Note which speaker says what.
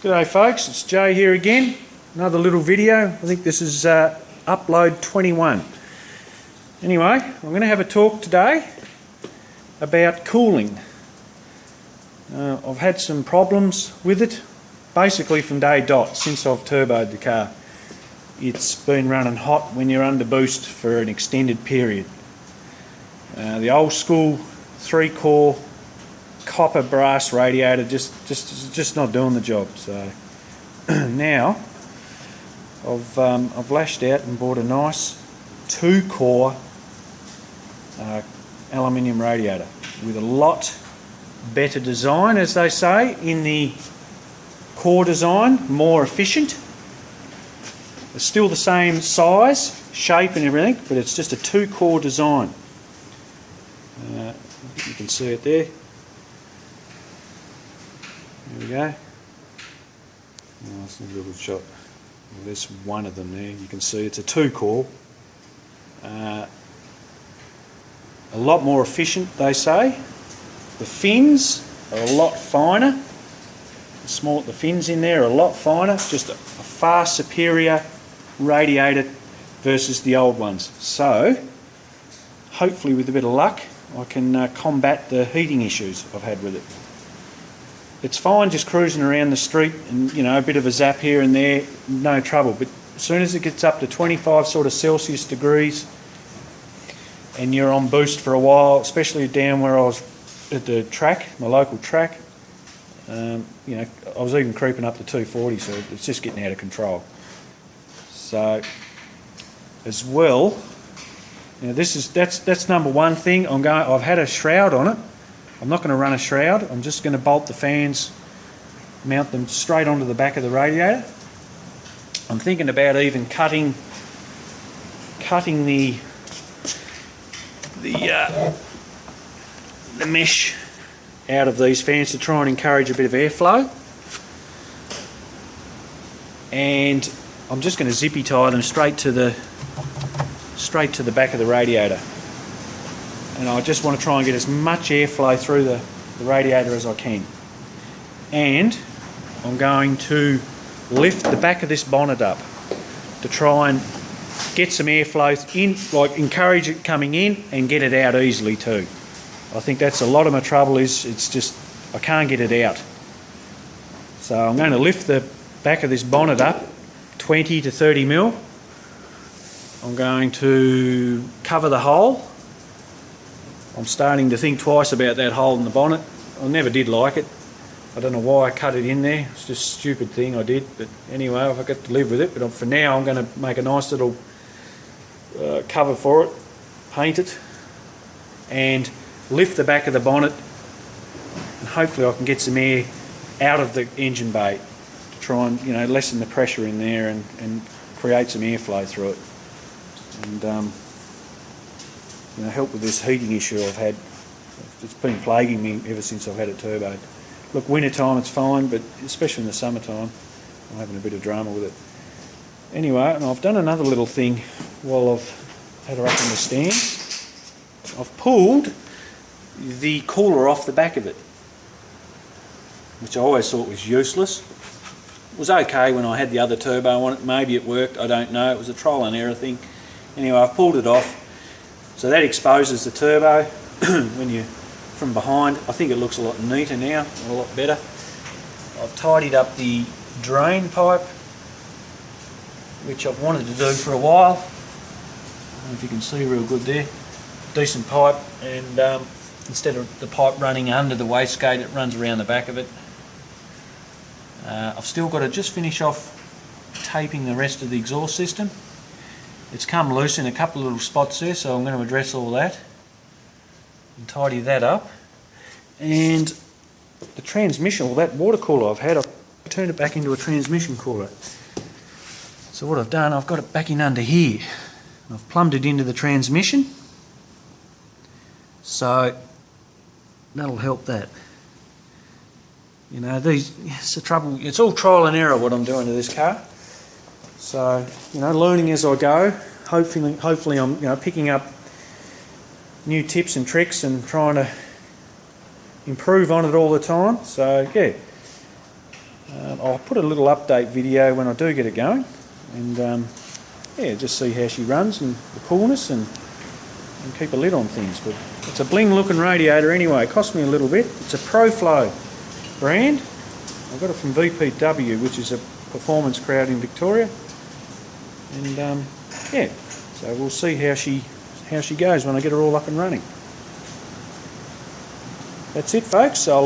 Speaker 1: G'day folks, it's Jay here again. Another little video. I think this is upload 21. Anyway, I'm going to have a talk today about cooling. I've had some problems with it, basically from day dot since I've turboed the car. It's been running hot when you're under boost for an extended period. The old school 3-core copper brass radiator just not doing the job. So now I've lashed out and bought a nice 2-core aluminium radiator with a lot better design, as they say in the core design, more efficient. It's still the same size, shape and everything, but it's just a 2-core design. You can see it there. There we go. Oh, that's a little shot. Well, there's one of them there. You can see it's a 2-core. A lot more efficient, they say. The fins are a lot finer. The fins in there are a lot finer. Just a far superior radiator versus the old ones. So, hopefully with a bit of luck, I can combat the heating issues I've had with it. It's fine just cruising around the street and, you know, a bit of a zap here and there, no trouble. But as soon as it gets up to 25 sort of Celsius degrees and you're on boost for a while, especially down where I was at the track, my local track, you know, I was even creeping up to 240, so it's just getting out of control. So, as well, you know, that's number one thing. I've had a shroud on it. I'm not going to run a shroud. I'm just going to bolt the fans, mount them straight onto the back of the radiator. I'm thinking about even cutting the mesh out of these fans to try and encourage a bit of airflow. And I'm just going to zippy tie them straight to the back of the radiator. And I just want to try and get as much airflow through the radiator as I can. And I'm going to lift the back of this bonnet up to try and get some airflow in, like encourage it coming in and get it out easily too. I think that's a lot of my trouble, is it's just I can't get it out. So I'm going to lift the back of this bonnet up 20 to 30 mil. I'm going to cover the hole. I'm starting to think twice about that hole in the bonnet. I never did like it. I don't know why I cut it in there. It's just a stupid thing I did. But anyway, I've got to live with it. But for now, I'm going to make a nice little cover for it, paint it, and lift the back of the bonnet. And hopefully I can get some air out of the engine bay to try and, you know, lessen the pressure in there and create some airflow through it. And you know, help with this heating issue I've had. It's been plaguing me ever since I've had it turboed. Look, winter time it's fine, but especially in the summertime, I'm having a bit of drama with it. Anyway, and I've done another little thing while I've had her up on the stand. I've pulled the cooler off the back of it, which I always thought was useless. It was okay when I had the other turbo on it. Maybe it worked, I don't know. It was a trial and error thing. Anyway, I've pulled it off. So that exposes the turbo when you're from behind. I think it looks a lot neater now, a lot better. I've tidied up the drain pipe, which I've wanted to do for a while. I don't know if you can see real good there. Decent pipe, and instead of the pipe running under the wastegate, it runs around the back of it. I've still got to just finish off taping the rest of the exhaust system. It's come loose in a couple of little spots there, so I'm going to address all that and tidy that up. And the transmission, or that water cooler I've had, I've turned it back into a transmission cooler. So what I've done, I've got it back in under here. I've plumbed it into the transmission, so that'll help that. You know, it's the trouble. It's all trial and error what I'm doing to this car. So, you know, learning as I go. Hopefully I'm, you know, picking up new tips and tricks and trying to improve on it all the time. So yeah, I'll put a little update video when I do get it going, and yeah, just see how she runs and the coolness, and keep a lid on things. But it's a bling looking radiator anyway. It cost me a little bit. It's a ProFlow brand. I got it from VPW, which is a performance crowd in Victoria, and yeah, so we'll see how she goes when I get her all up and running. That's it, folks.